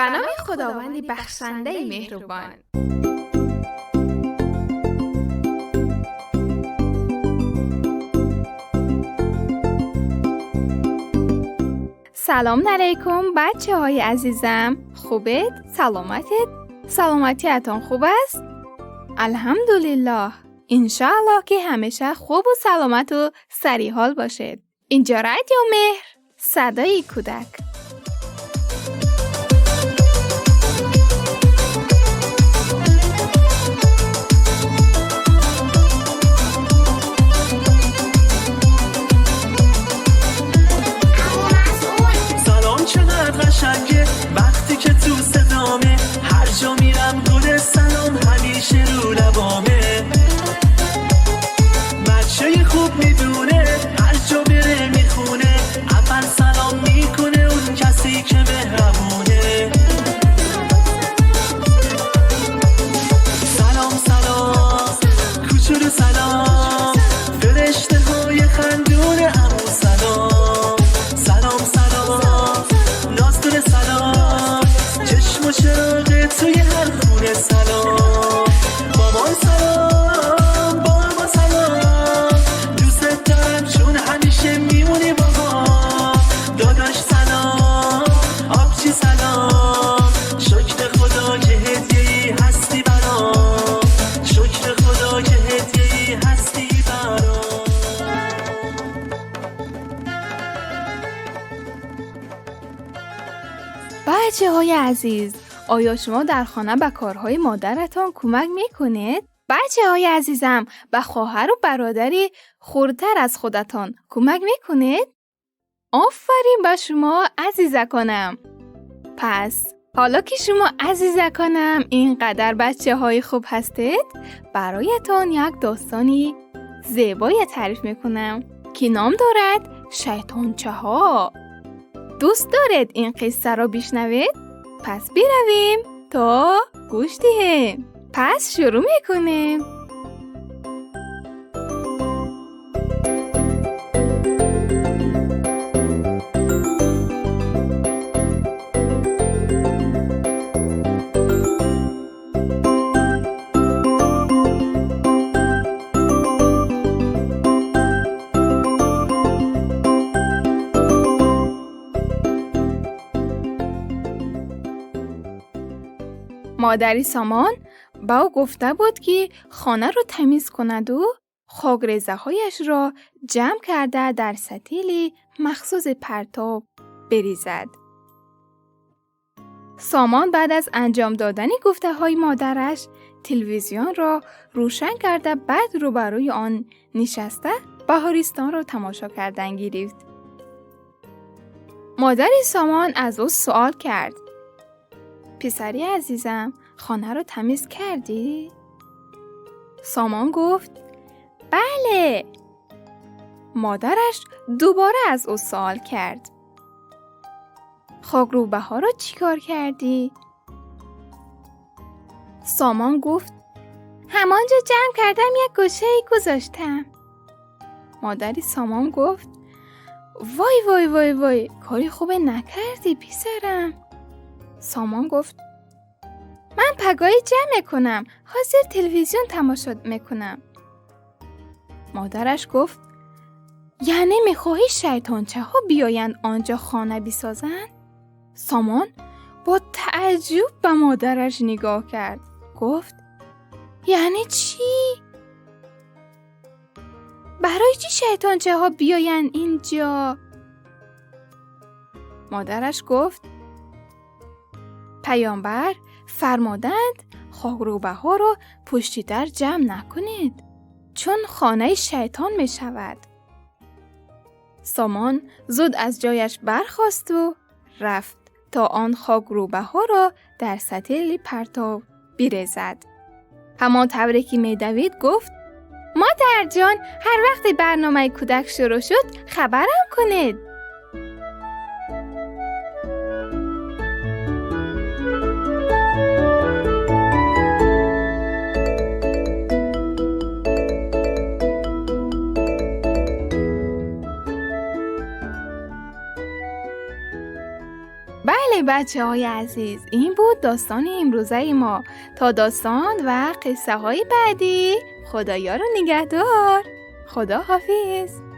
به نام خداوندی بخشنده مهربان. سلام علیکم بچه های عزیزم، خوبت؟ سلامتت؟ سلامتیتون خوب است؟ الحمدلله. انشاءالله که همیشه خوب و سلامت و سریحال باشید. اینجا رادیو مهر، صدای کودک. قشنگه وقتی که تو صدامه، هر جا میرم گل سلام همیشه رو لبامه. بچه خوب میدونه هر جا بره میخونه، اول سلام میکنه اون کسی که مهربونه. سلام سلام کوچولو سلام، فرشته های خندونه عمو سلام. سلام سلام ناز سلام، چشم و چراغ توی هر خونه سلام. مامان سلام، بابا سلام، دوست دارم چون همیشه میمونی بابا. داداش سلام، آبجی سلام، شکر خدا که هدیه‌ای هستی برام. شکر خدا که هدیه‌ای هستی برام. بچه های عزیز، آیا شما در خانه به کارهای مادرتان کمک میکنید؟ بچه های عزیزم، به خواهر و برادری خردتر از خودتان کمک میکنید؟ آفرین به شما عزیزکانم. پس حالا که شما عزیزکانم اینقدر بچه های خوب هستید، برایتان یک داستانی زیبای تعریف میکنم که نام دارد شیطانچه ها. دوست دارید این قصه را بشنوید؟ پس برویم تا گوش دهیم. پس شروع میکنیم. مادری سامان به او گفته بود که خانه را تمیز کند و خاکریزه هایش را جمع کرده در ستیلی مخصوص پرتاب بریزد. سامان بعد از انجام دادن گفته های مادرش تلویزیون را روشن کرده، بعد روبروی آن نشسته بهارستان را تماشا کردن گرفت. مادری سامان از او سوال کرد: پسری عزیزم، خانه رو تمیز کردی؟ سامان گفت: بله. مادرش دوباره از او سوال کرد: خاکروبه ها رو چی کار کردی؟ سامان گفت: همانجا جمع کردم، یک گوشه ای گذاشتم. مادری سامان گفت: وای وای وای وای، کاری خوبه نکردی پسرم. سامان گفت: من پگاهی جمع کنم، حاضر تلویزیون تماشا میکنم. مادرش گفت: یعنی میخواهی شیطانچه ها بیایند آنجا خانه بسازند؟ سامان با تعجب به مادرش نگاه کرد. گفت: یعنی چی؟ برای چی شیطانچه ها بیایند اینجا؟ مادرش گفت: پیامبر فرمودند خاکروبه ها رو پشتی در جمع نکنید، چون خانه شیطان می شود. سامان زود از جایش برخاست و رفت تا آن خاکروبه ها را در ستیل پرتاب بریزد. همان طوری که می دوید گفت: مادر جان، هر وقت برنامه کودک شروع شد خبرم کنید. بچه های عزیز، این بود داستان امروزه ما. تا داستان و قصه های بعدی، خدایا رو نگهدار. خدا حافظ.